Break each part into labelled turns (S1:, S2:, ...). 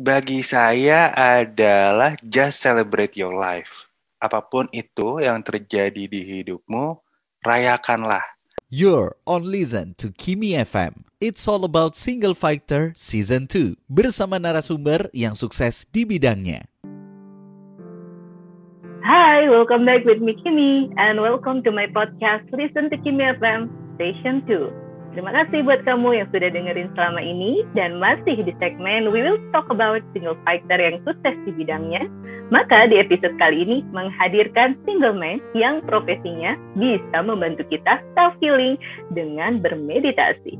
S1: Bagi saya adalah just celebrate your life. Apapun itu yang terjadi di hidupmu, rayakanlah.
S2: You're on Listen to Kimi FM. It's all about Single Fighter Season 2 bersama narasumber yang sukses di bidangnya.
S3: Hi, welcome back with me Kimi and welcome to my podcast Listen to Kimi FM Station 2. Terima kasih buat kamu yang sudah dengerin selama ini dan masih di segmen We Will Talk About Single Fighter yang sukses di bidangnya. Maka di episode kali ini menghadirkan single man yang profesinya bisa membantu kita self-healing dengan bermeditasi.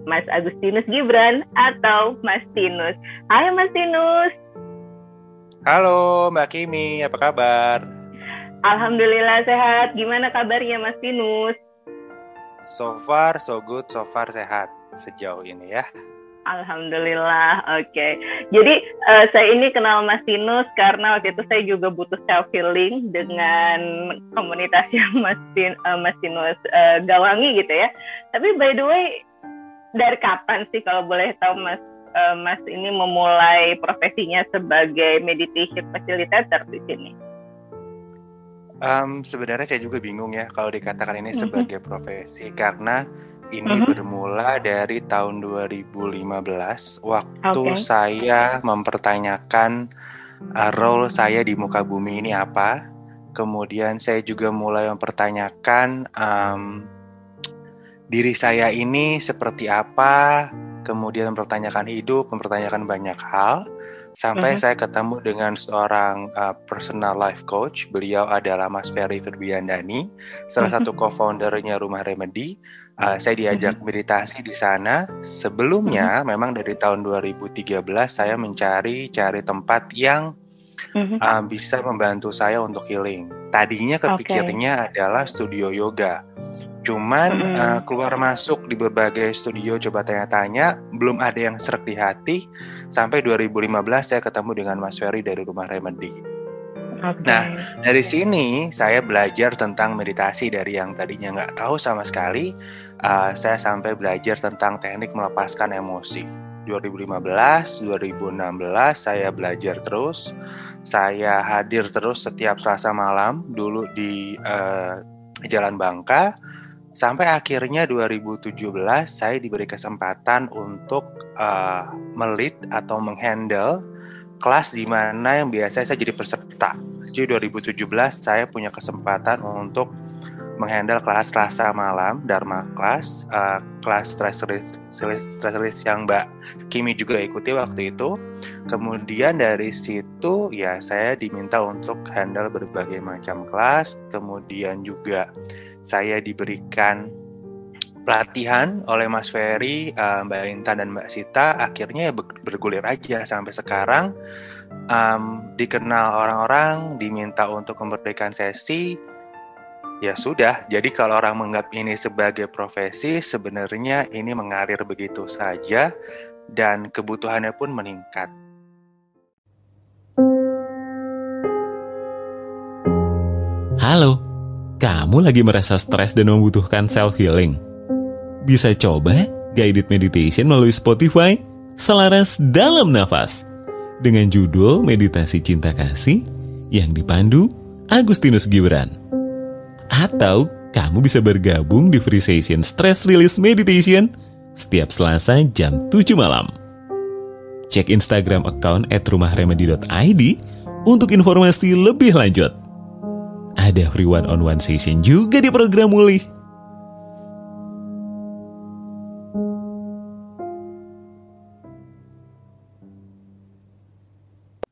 S3: Mas Agustinus Gibran atau Mas Tinus. Hai Mas Tinus.
S1: Halo Mbak Kimi, apa kabar?
S3: Alhamdulillah sehat. Gimana kabarnya Mas Tinus?
S1: So far, so good, so far sehat sejauh ini ya.
S3: Alhamdulillah, oke. Jadi saya ini kenal Mas Tinus karena waktu itu saya juga butuh self-healing dengan komunitas yang Mas Tinus gawangi gitu ya. Tapi by the way, dari kapan sih kalau boleh tahu Mas ini memulai profesinya sebagai meditation facilitator di sini?
S1: Sebenarnya saya juga bingung ya kalau dikatakan ini sebagai profesi karena ini bermula dari tahun 2015 waktu saya mempertanyakan role saya di muka bumi ini apa. Kemudian saya juga mulai mempertanyakan diri saya ini seperti apa, kemudian mempertanyakan hidup, mempertanyakan banyak hal. Sampai saya ketemu dengan seorang personal life coach. Beliau adalah Mas Ferry Firbiandani, salah satu co-foundernya Rumah Remedy. Saya diajak meditasi di sana. Sebelumnya, memang dari tahun 2013 saya mencari tempat yang bisa membantu saya untuk healing. Tadinya kepikirnya adalah studio yoga. Cuman keluar masuk di berbagai studio coba tanya-tanya, belum ada yang sreg di hati. Sampai 2015 saya ketemu dengan Mas Ferry dari Rumah Remedy. Nah, dari sini saya belajar tentang meditasi dari yang tadinya nggak tahu sama sekali. Saya sampai belajar tentang teknik melepaskan emosi. 2015, 2016 saya belajar terus. Saya hadir terus setiap Selasa malam dulu di Jalan Bangka. Sampai akhirnya 2017 saya diberi kesempatan untuk melit atau menghandle kelas di mana yang biasa saya jadi peserta. Jadi 2017 saya punya kesempatan untuk menghandle kelas Selasa malam, Dharma Class, kelas stress release yang Mbak Kimi juga ikuti waktu itu. Kemudian dari situ ya saya diminta untuk handle berbagai macam kelas, kemudian juga saya diberikan pelatihan oleh Mas Ferry, Mbak Intan dan Mbak Sita. Akhirnya ya bergulir aja sampai sekarang. Dikenal orang-orang, diminta untuk memberikan sesi. Ya sudah, jadi kalau orang menganggap ini sebagai profesi, sebenarnya ini mengalir begitu saja dan kebutuhannya pun meningkat.
S4: Halo, kamu lagi merasa stres dan membutuhkan self-healing? Bisa coba guided meditation melalui Spotify Selaras Dalam Nafas dengan judul Meditasi Cinta Kasih yang dipandu Agustinus Gibran. Atau kamu bisa bergabung di free session Stress Release Meditation setiap Selasa jam 7 malam. Cek Instagram account @rumahremedy.id untuk informasi lebih lanjut. Ada free one-on-one session juga di program Mulih.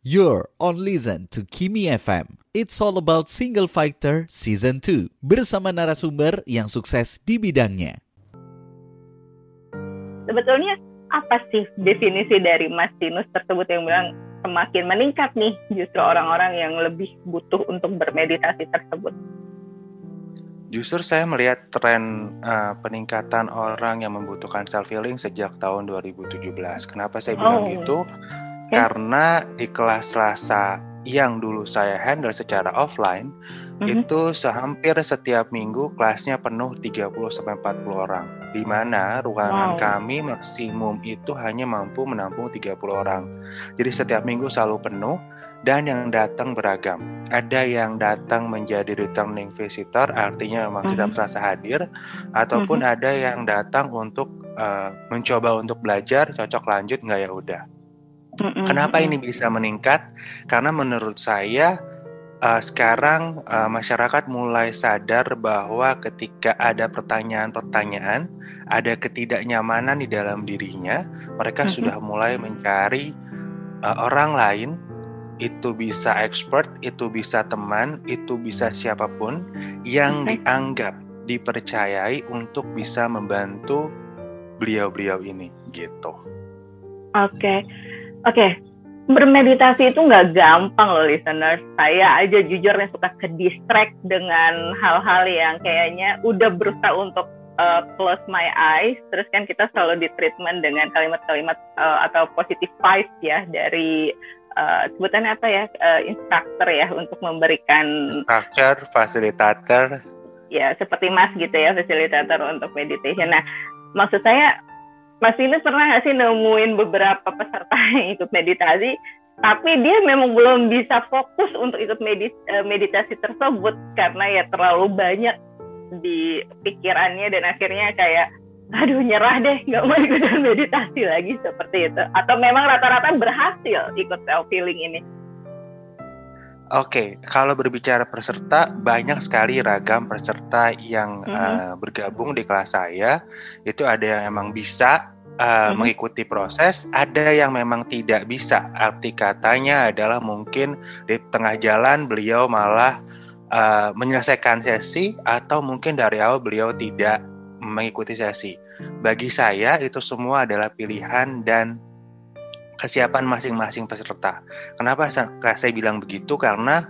S2: You're on Listen to Kimi FM. It's all about Single Fighter Season 2 bersama narasumber yang sukses di bidangnya.
S3: Sebetulnya apa sih definisi dari Mas Tinus tersebut yang bilang semakin meningkat nih justru orang-orang yang lebih butuh untuk bermeditasi tersebut?
S1: Justru saya melihat tren peningkatan orang yang membutuhkan self-healing sejak tahun 2017. Kenapa saya bilang gitu? Karena di kelas Selasa yang dulu saya handle secara offline, itu hampir setiap minggu kelasnya penuh 30-40 orang. Di mana ruangan kami maksimum itu hanya mampu menampung 30 orang. Jadi setiap minggu selalu penuh dan yang datang beragam. Ada yang datang menjadi returning visitor, artinya memang tidak merasa hadir, ataupun ada yang datang untuk mencoba untuk belajar, cocok lanjut nggak ya udah. Kenapa ini bisa meningkat? Karena menurut saya sekarang masyarakat mulai sadar bahwa ketika ada pertanyaan-pertanyaan, ada ketidaknyamanan di dalam dirinya, mereka sudah mulai mencari orang lain, itu bisa expert, itu bisa teman, itu bisa siapapun yang dianggap dipercayai untuk bisa membantu beliau-beliau ini gitu. Oke. Bermeditasi itu nggak gampang loh listeners. Saya aja jujur yang suka ke-distract dengan hal-hal yang kayaknya udah berusaha untuk close my eyes. Terus kan kita selalu di-treatment dengan kalimat-kalimat atau positive vibes ya dari sebutannya apa ya, instructor ya untuk memberikan instructor, fasilitator. Ya seperti Mas gitu ya, fasilitator untuk meditation. Nah maksud saya, Mas Linus pernah nggak sih nemuin beberapa peserta yang ikut meditasi, tapi dia memang belum bisa fokus untuk ikut meditasi tersebut karena ya terlalu banyak di pikirannya dan akhirnya kayak, aduh nyerah deh, nggak mau ikutan meditasi lagi seperti itu. Atau memang rata-rata berhasil ikut self-healing ini? Oke, kalau berbicara peserta, banyak sekali ragam peserta yang bergabung di kelas saya. Itu ada yang emang bisa mengikuti proses, ada yang memang tidak bisa. Arti katanya adalah mungkin di tengah jalan beliau malah menyelesaikan sesi, atau mungkin dari awal beliau tidak mengikuti sesi. Bagi saya itu semua adalah pilihan dan kesiapan masing-masing peserta. Kenapa saya bilang begitu? Karena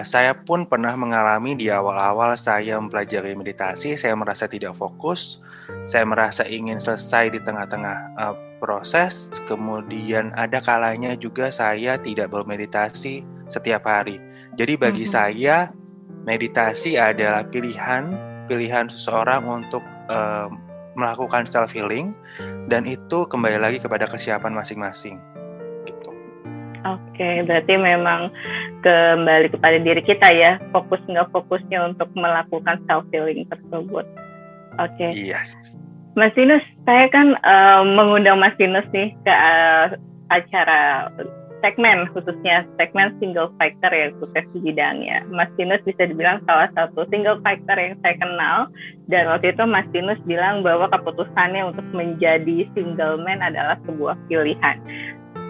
S1: saya pun pernah mengalami di awal-awal saya mempelajari meditasi, saya merasa tidak fokus, saya merasa ingin selesai di tengah-tengah proses, kemudian ada kalanya juga saya tidak bermeditasi setiap hari. Jadi bagi saya, meditasi adalah pilihan seseorang untuk melakukan self-healing, dan itu kembali lagi kepada kesiapan masing-masing. Gitu. Oke, berarti memang kembali kepada diri kita ya, fokus nggak fokusnya untuk melakukan self-healing tersebut. Oke. Yes. Mas Linus, saya kan mengundang Mas Linus nih ke acara segmen, khususnya segmen single fighter yang sukses di bidangnya. Mas Linus bisa dibilang salah satu single fighter yang saya kenal, dan waktu itu Mas Linus bilang bahwa keputusannya untuk menjadi single man adalah sebuah pilihan.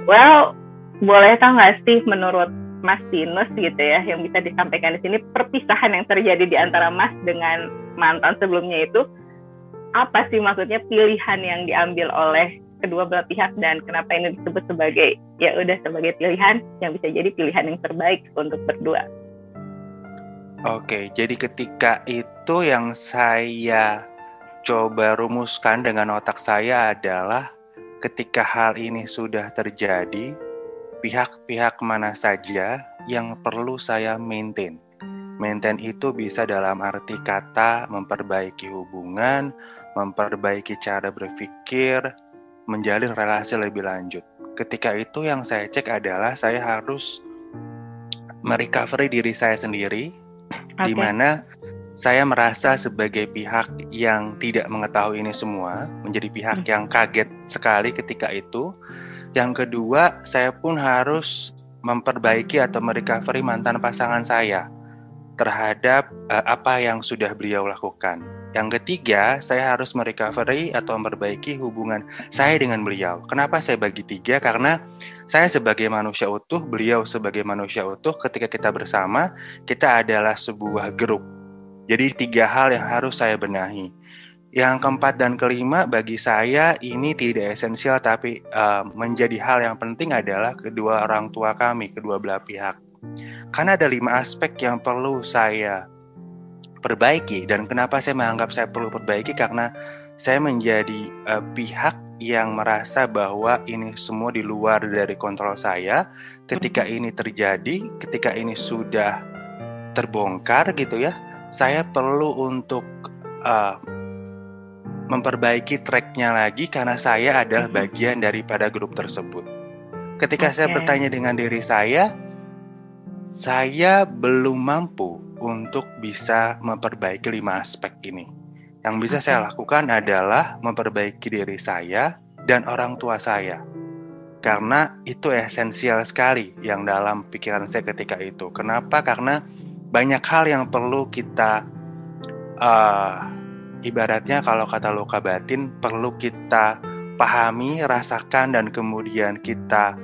S1: Well, boleh tahu nggak sih menurut Mas Linus gitu ya, yang bisa disampaikan di sini, perpisahan yang terjadi di antara Mas dengan mantan sebelumnya itu, apa sih maksudnya pilihan yang diambil oleh kedua belah pihak, dan kenapa ini disebut sebagai sebagai pilihan yang bisa jadi pilihan yang terbaik untuk berdua? Oke, jadi ketika itu yang saya coba rumuskan dengan otak saya adalah ketika hal ini sudah terjadi, pihak-pihak mana saja yang perlu saya maintain. Maintain itu bisa dalam arti kata memperbaiki hubungan, memperbaiki cara berpikir, menjalin relasi lebih lanjut. Ketika itu yang saya cek adalah saya harus merecovery diri saya sendiri, di mana saya merasa sebagai pihak yang tidak mengetahui ini semua, menjadi pihak yang kaget sekali ketika itu. Yang kedua, saya pun harus memperbaiki atau merecovery mantan pasangan saya terhadap apa yang sudah beliau lakukan. Yang ketiga, saya harus merecovery atau memperbaiki hubungan saya dengan beliau. Kenapa saya bagi tiga? Karena saya sebagai manusia utuh, beliau sebagai manusia utuh, ketika kita bersama, kita adalah sebuah grup. Jadi tiga hal yang harus saya benahi. Yang keempat dan kelima, bagi saya ini tidak esensial, tapi menjadi hal yang penting adalah kedua orang tua kami, kedua belah pihak. Karena ada 5 aspek yang perlu saya perbaiki. Dan kenapa saya menganggap saya perlu perbaiki? Karena saya menjadi pihak yang merasa bahwa ini semua di luar dari kontrol saya. Ketika ini terjadi, ketika ini sudah terbongkar gitu ya, saya perlu untuk memperbaiki tracknya lagi karena saya adalah bagian daripada grup tersebut. Ketika saya bertanya dengan diri saya belum mampu untuk bisa memperbaiki 5 aspek ini. Yang bisa saya lakukan adalah memperbaiki diri saya dan orang tua saya. Karena itu esensial sekali yang dalam pikiran saya ketika itu. Kenapa? Karena banyak hal yang perlu kita, ibaratnya kalau kata luka batin, perlu kita pahami, rasakan, dan kemudian kita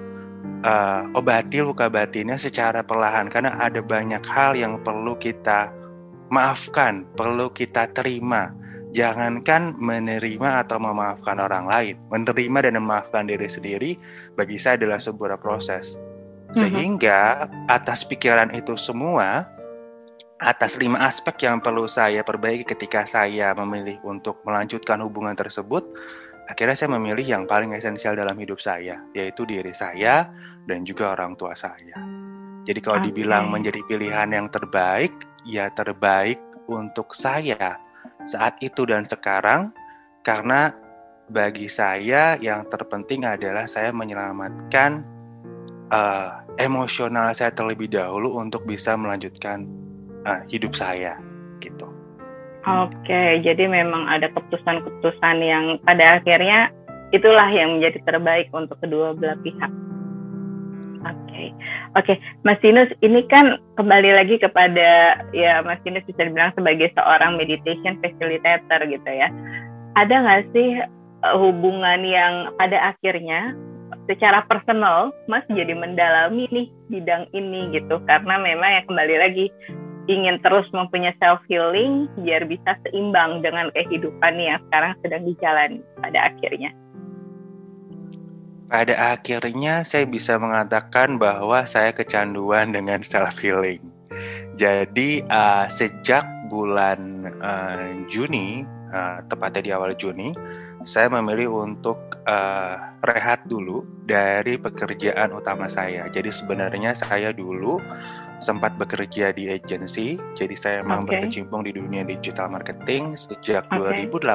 S1: obati luka batinnya secara perlahan. Karena ada banyak hal yang perlu kita maafkan, perlu kita terima. Jangankan menerima atau memaafkan orang lain, menerima dan memaafkan diri sendiri bagi saya adalah sebuah proses. Sehingga atas pikiran itu semua, atas 5 aspek yang perlu saya perbaiki ketika saya memilih untuk melanjutkan hubungan tersebut, akhirnya saya memilih yang paling esensial dalam hidup saya, yaitu diri saya dan juga orang tua saya. Jadi kalau dibilang menjadi pilihan yang terbaik, ya terbaik untuk saya saat itu dan sekarang, karena bagi saya yang terpenting adalah saya menyelamatkan emosional saya terlebih dahulu untuk bisa melanjutkan hidup saya gitu.
S3: Oke, jadi memang ada keputusan-keputusan yang pada akhirnya itulah yang menjadi terbaik untuk kedua belah pihak. Oke, Mas Tinus, ini kan kembali lagi kepada, ya Mas Tinus bisa dibilang sebagai seorang meditation facilitator gitu ya. Ada nggak sih hubungan yang pada akhirnya secara personal Mas jadi mendalami nih bidang ini gitu, karena memang ya kembali lagi ingin terus mempunyai self healing biar bisa seimbang dengan kehidupan yang sekarang sedang dijalani pada akhirnya.
S1: Pada akhirnya saya bisa mengatakan bahwa saya kecanduan dengan self healing. Jadi sejak bulan Juni, tepatnya di awal Juni, saya memilih untuk rehat dulu dari pekerjaan utama saya. Jadi sebenarnya saya dulu sempat bekerja di agensi, jadi saya memang berkecimpung di dunia digital marketing. Sejak 2018,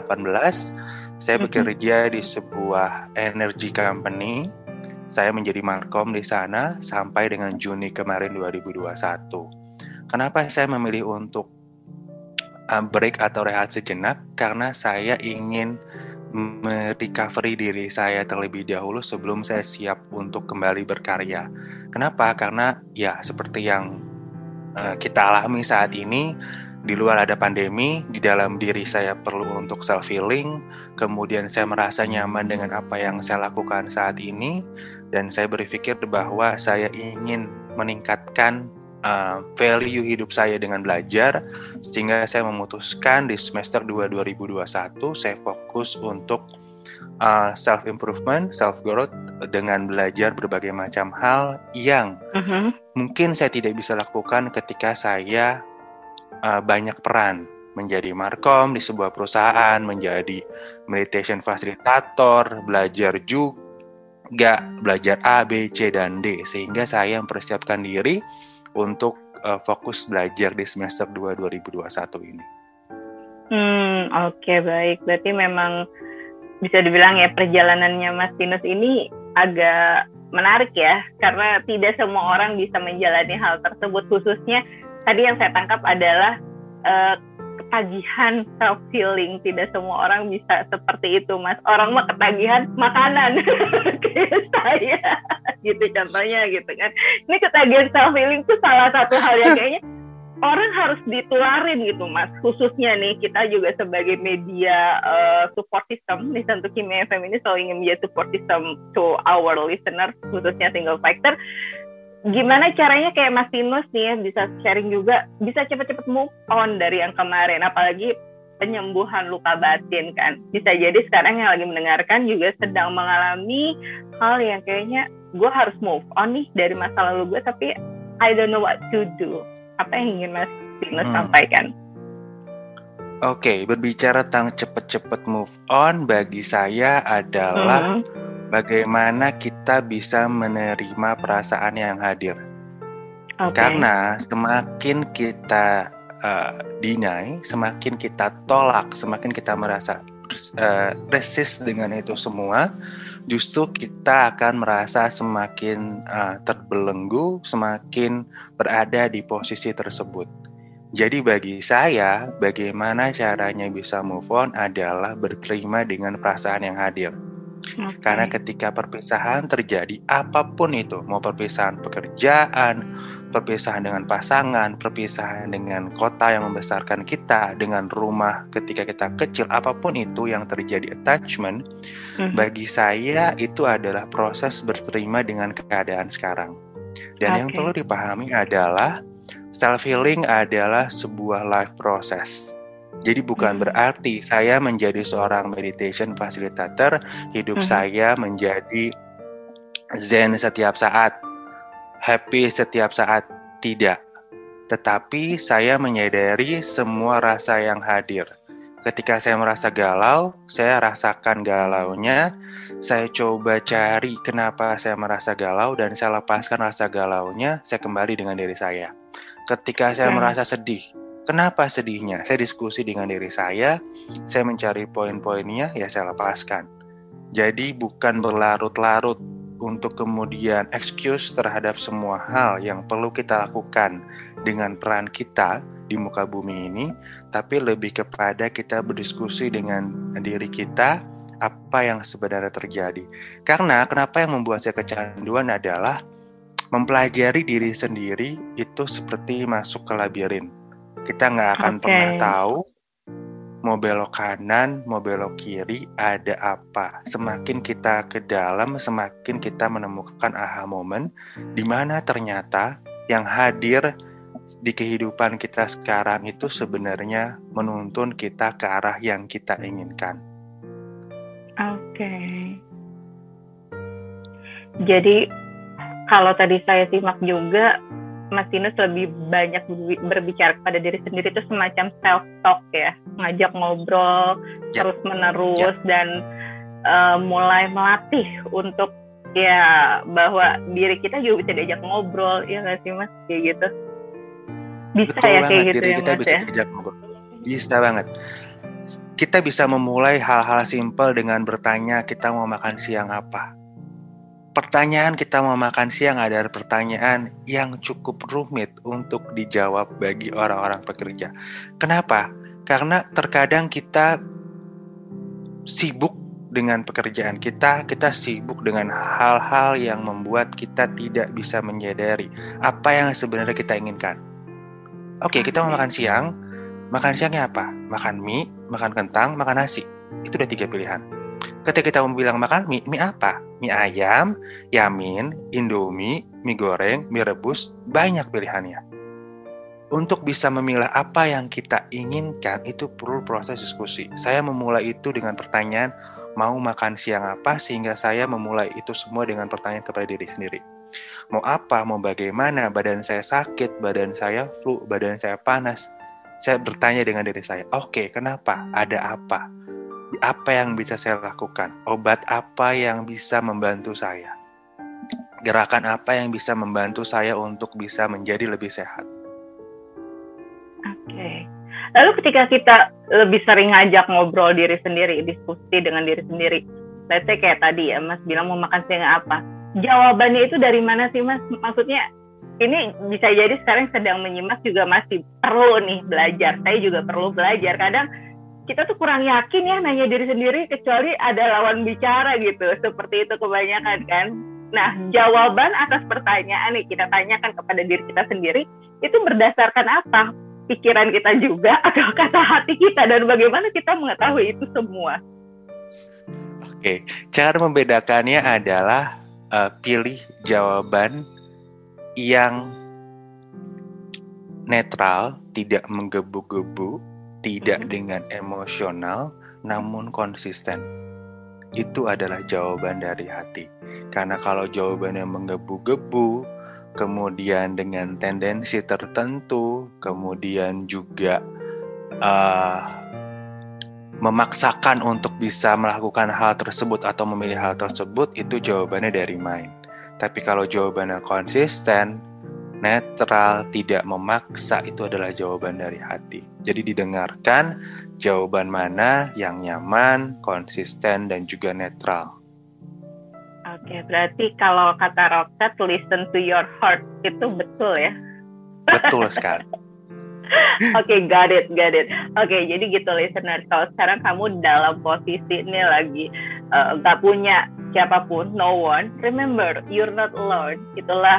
S1: saya bekerja di sebuah energy company. Saya menjadi markom di sana sampai dengan Juni kemarin 2021. Kenapa saya memilih untuk break atau rehat sejenak? Karena saya ingin merecovery diri saya terlebih dahulu sebelum saya siap untuk kembali berkarya. Kenapa? Karena ya seperti yang kita alami saat ini, di luar ada pandemi, di dalam diri saya perlu untuk self healing, kemudian saya merasa nyaman dengan apa yang saya lakukan saat ini, dan saya berpikir bahwa saya ingin meningkatkan value hidup saya dengan belajar, sehingga saya memutuskan di semester 2 2021 saya fokus untuk self improvement, self growth dengan belajar berbagai macam hal yang mungkin saya tidak bisa lakukan ketika saya banyak peran menjadi markom di sebuah perusahaan, menjadi meditation facilitator, belajar juga belajar A, B, C, dan D, sehingga saya mempersiapkan diri untuk fokus belajar di semester 2 2021 ini.
S3: Oke, baik. Berarti memang bisa dibilang ya perjalanannya Mas Tinus ini agak menarik ya, karena tidak semua orang bisa menjalani hal tersebut. Khususnya tadi yang saya tangkap adalah ketagihan self healing. Tidak semua orang bisa seperti itu, Mas. Orang mah ketagihan makanan kayak saya gitu contohnya gitu kan. Ini ketagihan self healing itu salah satu hal yang kayaknya orang harus dituarin gitu, Mas. Khususnya nih kita juga sebagai media support system, Listen to Kimmy FM ini selalu ingin menjadi support system to our listeners, khususnya single factor. Gimana caranya kayak Mas Tinus nih ya, bisa sharing juga, bisa cepat-cepat move on dari yang kemarin, apalagi penyembuhan luka batin kan. Bisa jadi sekarang yang lagi mendengarkan juga sedang mengalami hal yang kayaknya gue harus move on nih dari masa lalu gue, tapi I don't know what to do. Apa yang ingin Mas Tinus sampaikan?
S1: Oke, berbicara tentang cepet-cepet move on, bagi saya adalah bagaimana kita bisa menerima perasaan yang hadir. Karena semakin kita deny, semakin kita tolak, semakin kita merasa resist dengan itu semua, justru kita akan merasa semakin terbelenggu, semakin berada di posisi tersebut. Jadi bagi saya, bagaimana caranya bisa move on adalah berterima dengan perasaan yang hadir. Karena ketika perpisahan terjadi, apapun itu, mau perpisahan pekerjaan, perpisahan dengan pasangan, perpisahan dengan kota yang membesarkan kita, dengan rumah ketika kita kecil, apapun itu yang terjadi attachment, bagi saya itu adalah proses berterima dengan keadaan sekarang. Dan yang perlu dipahami adalah self-healing adalah sebuah life process. Jadi bukan berarti saya menjadi seorang meditation facilitator, hidup saya menjadi zen setiap saat, happy setiap saat. Tidak. Tetapi saya menyadari semua rasa yang hadir. Ketika saya merasa galau, saya rasakan galaunya, saya coba cari kenapa saya merasa galau, dan saya lepaskan rasa galaunya, saya kembali dengan diri saya. Ketika saya merasa sedih, kenapa sedihnya? Saya diskusi dengan diri saya mencari poin-poinnya, ya saya lepaskan. Jadi bukan berlarut-larut untuk kemudian excuse terhadap semua hal yang perlu kita lakukan dengan peran kita di muka bumi ini, tapi lebih kepada kita berdiskusi dengan diri kita, apa yang sebenarnya terjadi. Karena kenapa yang membuat saya kecanduan adalah mempelajari diri sendiri itu seperti masuk ke labirin. Kita nggak akan pernah tahu mau belok kanan, mau belok kiri, ada apa. Semakin kita ke dalam, semakin kita menemukan aha moment, di mana ternyata yang hadir di kehidupan kita sekarang itu sebenarnya menuntun kita ke arah yang kita inginkan.
S3: Jadi kalau tadi saya simak juga, Mas Tinus lebih banyak berbicara kepada diri sendiri, itu semacam self-talk ya, ngajak ngobrol terus-menerus dan mulai melatih untuk ya bahwa diri kita juga bisa diajak ngobrol, ya nggak sih Mas, kayak gitu? Bisa. Betul ya kayak gitu ya Mas
S1: bisa ya? Diajak ngobrol. Bisa banget. Kita bisa memulai hal-hal simpel dengan bertanya kita mau makan siang apa. Pertanyaan kita mau makan siang adalah pertanyaan yang cukup rumit untuk dijawab bagi orang-orang pekerja. Kenapa? Karena terkadang kita sibuk dengan pekerjaan kita sibuk dengan hal-hal yang membuat kita tidak bisa menyadari apa yang sebenarnya kita inginkan. Oke, kita mau makan siang. Makan siangnya apa? Makan mie, makan kentang, makan nasi. Itu udah 3 pilihan. Ketika kita mau bilang makan mie apa? Mie ayam, yamin, indomie, mie goreng, mie rebus, banyak pilihannya. Untuk bisa memilah apa yang kita inginkan, itu perlu proses diskusi. Saya memulai itu dengan pertanyaan, mau makan siang apa, sehingga saya memulai itu semua dengan pertanyaan kepada diri sendiri. Mau apa, mau bagaimana, badan saya sakit, badan saya flu, badan saya panas. Saya bertanya dengan diri saya, oke, kenapa, ada apa? Apa yang bisa saya lakukan? Obat apa yang bisa membantu saya? Gerakan apa yang bisa membantu saya untuk bisa menjadi lebih sehat?
S3: Lalu ketika kita lebih sering ngajak ngobrol diri sendiri, diskusi dengan diri sendiri, let's say kayak tadi ya, Mas bilang mau makan siang apa? Jawabannya itu dari mana sih Mas? Maksudnya ini bisa jadi sekarang sedang menyimak juga masih perlu nih belajar. Saya juga perlu belajar. Kadang kita tuh kurang yakin ya nanya diri sendiri, kecuali ada lawan bicara gitu. Seperti itu kebanyakan kan. Nah, jawaban atas pertanyaan nih kita tanyakan kepada diri kita sendiri, itu berdasarkan apa? Pikiran kita juga atau kata hati kita, dan bagaimana kita mengetahui itu semua?
S1: Oke, cara membedakannya adalah pilih jawaban yang netral, tidak menggebu-gebu, tidak dengan emosional, namun konsisten. Itu adalah jawaban dari hati. Karena kalau jawabannya menggebu-gebu, kemudian dengan tendensi tertentu, kemudian juga memaksakan untuk bisa melakukan hal tersebut atau memilih hal tersebut, itu jawabannya dari mind. Tapi kalau jawabannya konsisten, netral, tidak memaksa, itu adalah jawaban dari hati. Jadi didengarkan jawaban mana yang nyaman, konsisten, dan juga netral.
S3: Oke, berarti kalau kata Roxette, listen to your heart, itu betul ya?
S1: Betul sekali.
S3: Oke, got it. Oke, jadi gitu listeners, kalau sekarang kamu dalam posisi ini lagi gak punya siapapun, no one, remember, you're not alone. Itulah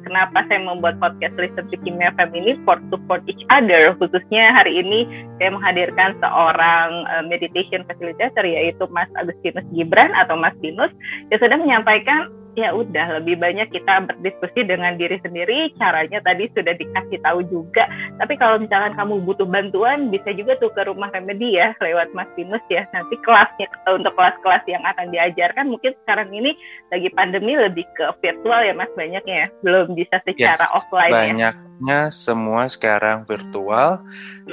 S3: kenapa saya membuat podcast Listen to Kimi FM ini, for support each other. Khususnya hari ini saya menghadirkan seorang meditation facilitator, yaitu Mas Agustinus Gibran atau Mas Tinus, yang sudah menyampaikan, ya udah, lebih banyak kita berdiskusi dengan diri sendiri. Caranya tadi sudah dikasih tahu juga. Tapi kalau misalkan kamu butuh bantuan, bisa juga tuh ke Rumah Remedi ya, lewat Mas Tinus ya. Nanti kelasnya, untuk kelas-kelas yang akan diajarkan, mungkin sekarang ini lagi pandemi lebih ke virtual ya Mas, banyaknya ya. Belum bisa secara offline ya.
S1: Banyaknya semua sekarang virtual.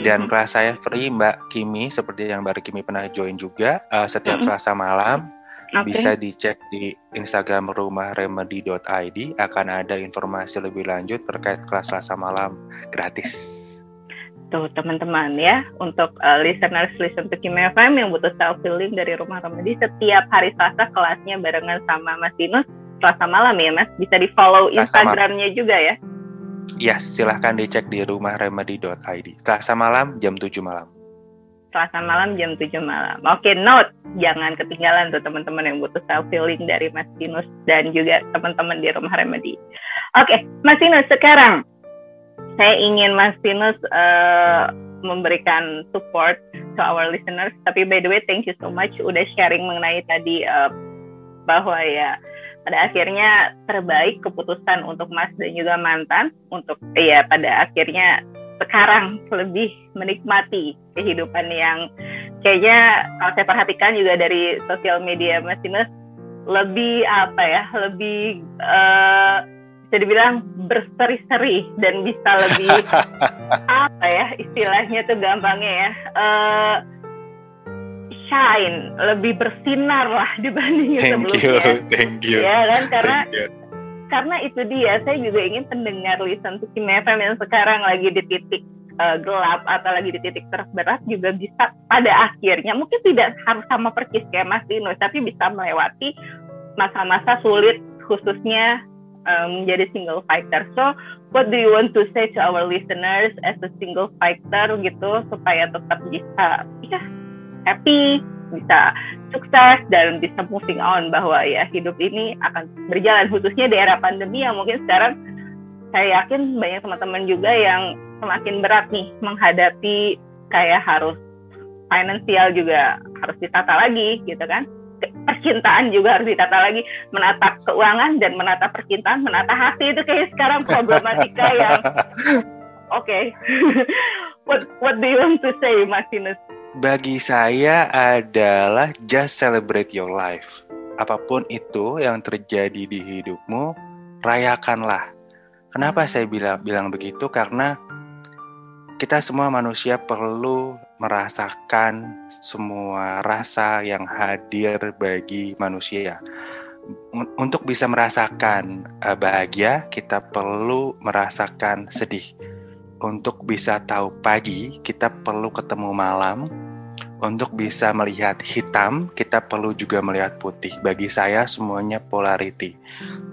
S1: Dan kelas saya free, Mbak Kimi, seperti yang Mbak Kimi pernah join juga, setiap Selasa malam. Okay. Bisa dicek di Instagram rumahremedi.id, akan ada informasi lebih lanjut terkait kelas Selasa malam gratis.
S3: Tuh teman-teman ya, untuk listeners Listen to Kimi FM yang butuh self-healing dari Rumah Remedi, setiap hari Selasa kelasnya barengan sama Mas Tinus, Selasa malam ya Mas, bisa di follow Instagramnya juga ya?
S1: Yes, silahkan dicek di rumahremedi.id, Selasa malam jam 7 malam.
S3: Selasa malam jam 7 malam. Oke, note. Jangan ketinggalan tuh teman-teman yang butuh self-healing dari Mas Tinus dan juga teman-teman di Rumah Remedi. Oke, Mas Tinus, sekarang saya ingin Mas Tinus memberikan support to our listeners. Tapi by the way, thank you so much udah sharing mengenai tadi bahwa ya pada akhirnya terbaik keputusan untuk Mas dan juga mantan untuk ya pada akhirnya sekarang lebih menikmati kehidupan yang kayaknya kalau saya perhatikan juga dari sosial media Mas Tinus lebih lebih bisa dibilang berseri-seri dan bisa lebih istilahnya tuh gampangnya ya shine, lebih bersinar lah dibanding sebelumnya.
S1: Thank you.
S3: Ya kan, karena itu dia, saya juga ingin pendengar Listen to Kimi FM yang sekarang lagi di titik gelap atau lagi di titik terberat juga bisa pada akhirnya, mungkin tidak harus sama persis kayak Mas Tinus, tapi bisa melewati masa-masa sulit khususnya menjadi single fighter. So, what do you want to say to our listeners as a single fighter gitu, supaya tetap bisa happy, bisa sukses, dan bisa moving on, bahwa ya hidup ini akan berjalan, khususnya di era pandemi yang mungkin sekarang saya yakin banyak teman-teman juga yang semakin berat nih menghadapi, kayak harus finansial juga harus ditata lagi gitu kan, percintaan juga harus ditata lagi, menata keuangan dan menata percintaan, menata hati, itu kayak sekarang problematika yang okay. What do you want to say, Mas Tinus?
S1: Bagi saya adalah just celebrate your life. Apapun itu yang terjadi di hidupmu, rayakanlah. Kenapa saya bilang begitu? Karena kita semua manusia perlu merasakan semua rasa yang hadir bagi manusia. Untuk bisa merasakan bahagia, kita perlu merasakan sedih. Untuk bisa tahu pagi, kita perlu ketemu malam. Untuk bisa melihat hitam, kita perlu juga melihat putih. Bagi saya semuanya polarity.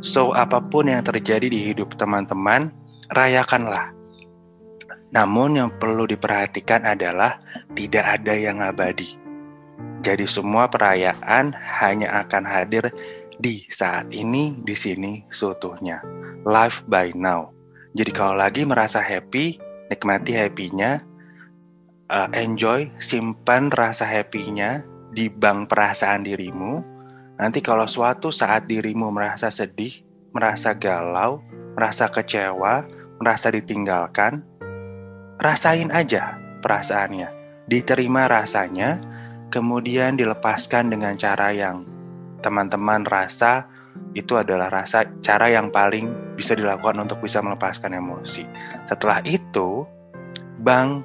S1: So, apapun yang terjadi di hidup teman-teman, rayakanlah. Namun yang perlu diperhatikan adalah tidak ada yang abadi. Jadi semua perayaan hanya akan hadir di saat ini, di sini, seutuhnya. Live by now. Jadi kalau lagi merasa happy, nikmati happy-nya. Enjoy, simpan rasa happy-nya di bank perasaan dirimu. Nanti kalau suatu saat dirimu merasa sedih, merasa galau, merasa kecewa, merasa ditinggalkan, rasain aja perasaannya. Diterima rasanya, kemudian dilepaskan dengan cara yang teman-teman rasa itu adalah cara yang paling bisa dilakukan untuk bisa melepaskan emosi. Setelah itu, bank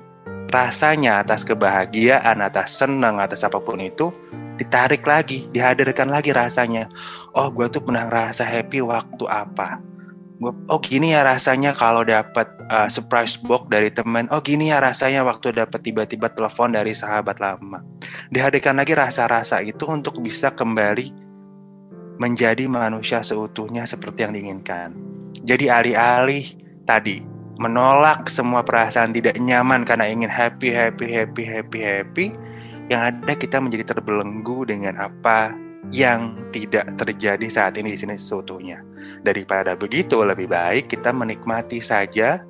S1: rasanya atas kebahagiaan, atas senang, atas apapun itu, ditarik lagi, dihadirkan lagi rasanya. Oh, gue tuh pernah ngerasa happy waktu apa. Oh, gini ya rasanya kalau dapat surprise box dari teman. Oh, gini ya rasanya waktu dapat tiba-tiba telepon dari sahabat lama. Dihadirkan lagi rasa-rasa itu untuk bisa kembali menjadi manusia seutuhnya seperti yang diinginkan. Jadi alih-alih tadi menolak semua perasaan tidak nyaman karena ingin happy, yang ada kita menjadi terbelenggu dengan apa yang tidak terjadi saat ini di sini seutuhnya. Daripada begitu, lebih baik kita menikmati saja,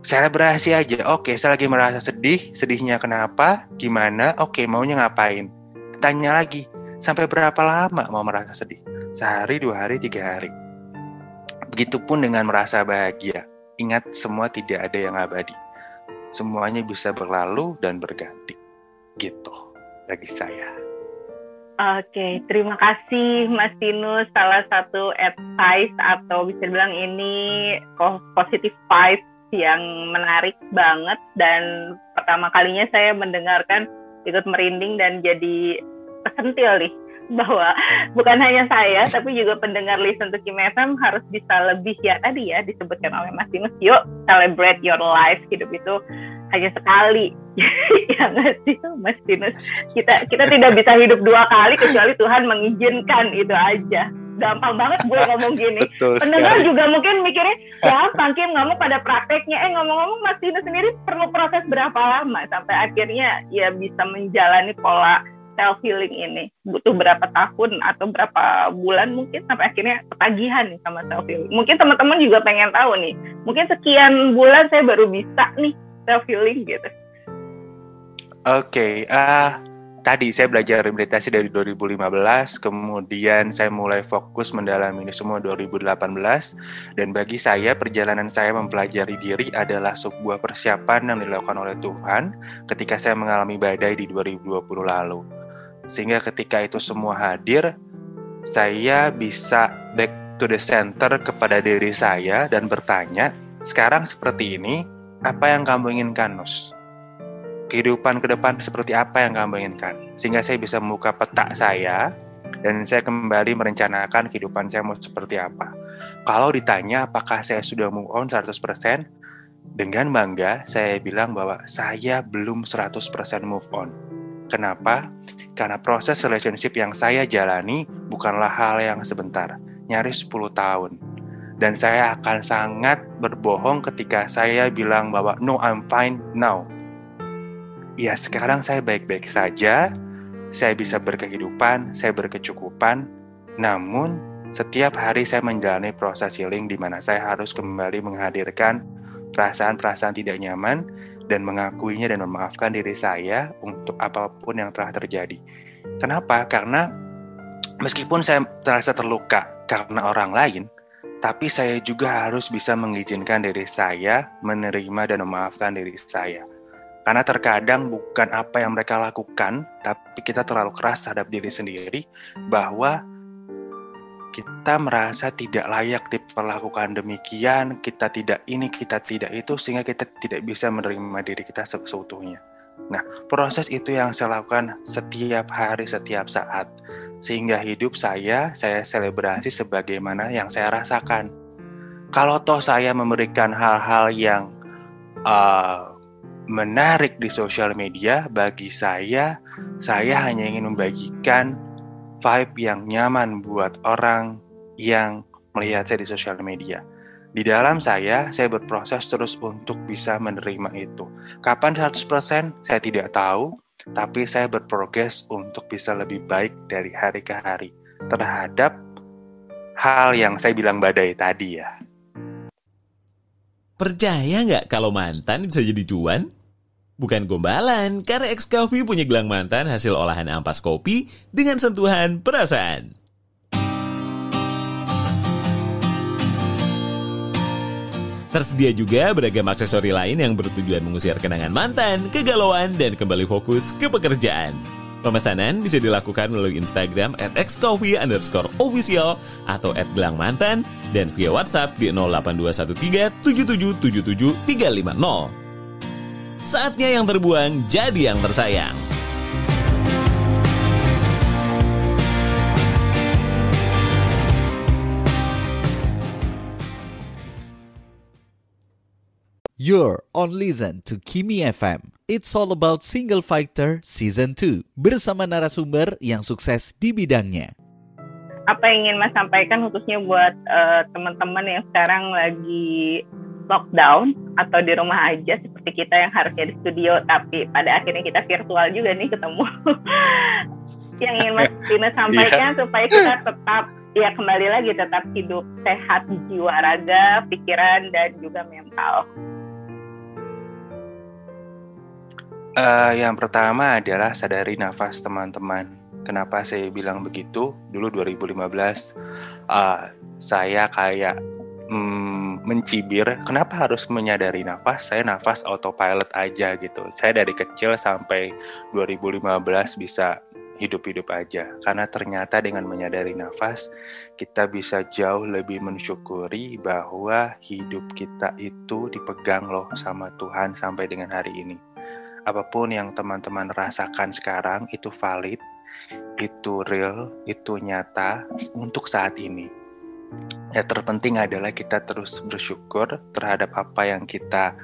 S1: selebrasi aja. Oke, saya lagi merasa sedih, sedihnya kenapa, gimana, oke, maunya ngapain. Tanya lagi, sampai berapa lama mau merasa sedih? Sehari, 2 hari, 3 hari. Begitupun dengan merasa bahagia. Ingat, semua tidak ada yang abadi. Semuanya bisa berlalu dan berganti. Gitu bagi saya.
S3: Oke, terima kasih Mas Tinus. Salah satu advice atau bisa bilang ini positive vibes yang menarik banget. Dan pertama kalinya saya mendengarkan ikut merinding dan jadi kesentil nih. Bahwa bukan hanya saya, tapi juga pendengar Listen to Kimi FM harus bisa lebih ya tadi ya disebutkan oleh Mas Tinus. Yuk, celebrate your life. Hidup itu hanya sekali. Ya nggak sih Mas Tinus? Kita tidak bisa hidup 2 kali kecuali Tuhan mengizinkan, itu aja. Gampang banget gue ngomong gini. Pendengar juga mungkin mikirnya, gampang Kim ngomong pada prakteknya. Ngomong-ngomong Mas Tinus sendiri perlu proses berapa lama sampai akhirnya ya bisa menjalani pola self healing ini? Butuh berapa tahun atau berapa bulan mungkin sampai akhirnya ketagihan nih sama self healing? Mungkin teman-teman juga pengen tahu nih. Mungkin sekian bulan saya baru bisa nih self healing gitu.
S1: Oke, tadi saya belajar meditasi dari 2015, kemudian saya mulai fokus mendalami ini semua 2018, dan bagi saya perjalanan saya mempelajari diri adalah sebuah persiapan yang dilakukan oleh Tuhan ketika saya mengalami badai di 2020 lalu. Sehingga ketika itu semua hadir, saya bisa back to the center kepada diri saya dan bertanya, sekarang seperti ini, apa yang kamu inginkan, Nus? Kehidupan ke depan seperti apa yang kamu inginkan? Sehingga saya bisa membuka peta saya dan saya kembali merencanakan kehidupan saya mau seperti apa. Kalau ditanya apakah saya sudah move on 100%, dengan bangga saya bilang bahwa saya belum 100% move on. Kenapa? Karena proses relationship yang saya jalani bukanlah hal yang sebentar, nyaris 10 tahun. Dan saya akan sangat berbohong ketika saya bilang bahwa no, I'm fine now. Ya, sekarang saya baik-baik saja, saya bisa berkehidupan, saya berkecukupan, namun setiap hari saya menjalani proses healing di mana saya harus kembali menghadirkan perasaan-perasaan tidak nyaman dan mengakuinya dan memaafkan diri saya untuk apapun yang telah terjadi. Kenapa? Karena meskipun saya terasa terluka karena orang lain, tapi saya juga harus bisa mengizinkan diri saya menerima dan memaafkan diri saya. Karena terkadang bukan apa yang mereka lakukan, tapi kita terlalu keras terhadap diri sendiri, bahwa kita merasa tidak layak diperlakukan demikian, kita tidak ini, kita tidak itu, sehingga kita tidak bisa menerima diri kita seutuhnya. Nah, proses itu yang saya lakukan setiap hari, setiap saat. Sehingga hidup saya selebrasi sebagaimana yang saya rasakan. Kalau toh saya memberikan hal-hal yang menarik di sosial media, bagi saya hanya ingin membagikan vibe yang nyaman buat orang yang melihat saya di sosial media. Di dalam saya berproses terus untuk bisa menerima itu. Kapan 100% saya tidak tahu, tapi saya berprogres untuk bisa lebih baik dari hari ke hari terhadap hal yang saya bilang badai tadi ya.
S4: Percaya nggak kalau mantan bisa jadi cuan? Bukan gombalan, karena X-Coffee punya gelang mantan hasil olahan ampas kopi dengan sentuhan perasaan. Tersedia juga beragam aksesori lain yang bertujuan mengusir kenangan mantan, kegalauan, dan kembali fokus ke pekerjaan. Pemesanan bisa dilakukan melalui Instagram @xcoffee_official atau @gelangmantan dan via WhatsApp di 08213 7777 350. Saatnya yang terbuang jadi yang tersayang.
S2: You're on Listen to Kimi FM. It's all about Single Fighter Season 2 bersama narasumber yang sukses di bidangnya.
S3: Apa yang ingin Mas sampaikan khususnya buat teman-teman yang sekarang lagi lockdown atau di rumah aja seperti kita yang harusnya di studio tapi pada akhirnya kita virtual juga nih ketemu. Yang ingin Mas Dina sampaikan supaya kita tetap kembali lagi tetap hidup sehat jiwa, raga, pikiran dan juga mental.
S1: Yang pertama adalah sadari nafas teman-teman. Kenapa saya bilang begitu? Dulu 2015 saya kayak mencibir, kenapa harus menyadari nafas? Saya nafas autopilot aja gitu. Saya dari kecil sampai 2015 bisa hidup-hidup aja. Karena ternyata dengan menyadari nafas, kita bisa jauh lebih mensyukuri bahwa hidup kita itu dipegang loh sama Tuhan sampai dengan hari ini. Apapun yang teman-teman rasakan sekarang itu valid, itu real, itu nyata untuk saat ini. Ya terpenting adalah kita terus bersyukur terhadap apa yang kita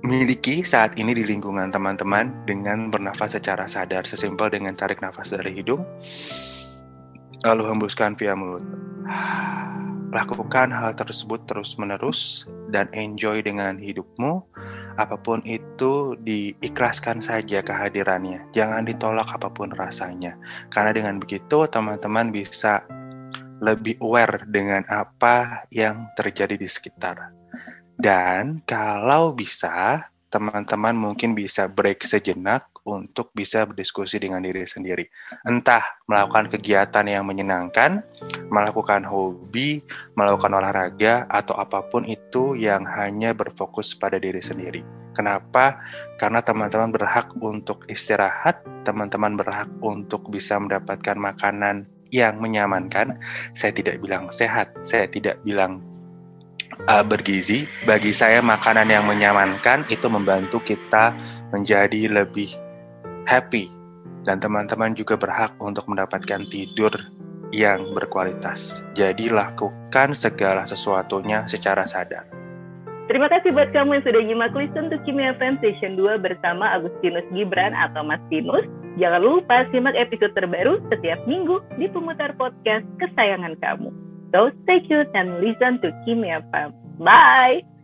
S1: miliki saat ini di lingkungan teman-teman dengan bernafas secara sadar, sesimpel dengan tarik nafas dari hidung, lalu hembuskan via mulut. Lakukan hal tersebut terus-menerus dan enjoy dengan hidupmu. Apapun itu diikhlaskan saja kehadirannya. Jangan ditolak apapun rasanya. Karena dengan begitu teman-teman bisa lebih aware dengan apa yang terjadi di sekitar. Dan kalau bisa, teman-teman mungkin bisa break sejenak untuk bisa berdiskusi dengan diri sendiri. Entah melakukan kegiatan yang menyenangkan, melakukan hobi, melakukan olahraga, atau apapun itu yang hanya berfokus pada diri sendiri. Kenapa? Karena teman-teman berhak untuk istirahat, teman-teman berhak untuk bisa mendapatkan makanan yang menyamankan. Saya tidak bilang sehat, saya tidak bilang bergizi. Bagi saya makanan yang menyamankan itu membantu kita menjadi lebih happy, dan teman-teman juga berhak untuk mendapatkan tidur yang berkualitas. Jadi lakukan segala sesuatunya secara sadar.
S3: Terima kasih buat kamu yang sudah nyimak Listen to Kimi FM Session 2 bersama Agustinus Gibran atau Mas Tinus. Jangan lupa simak episode terbaru setiap minggu di pemutar podcast kesayangan kamu. So stay tuned and listen to Kimi FM. Bye!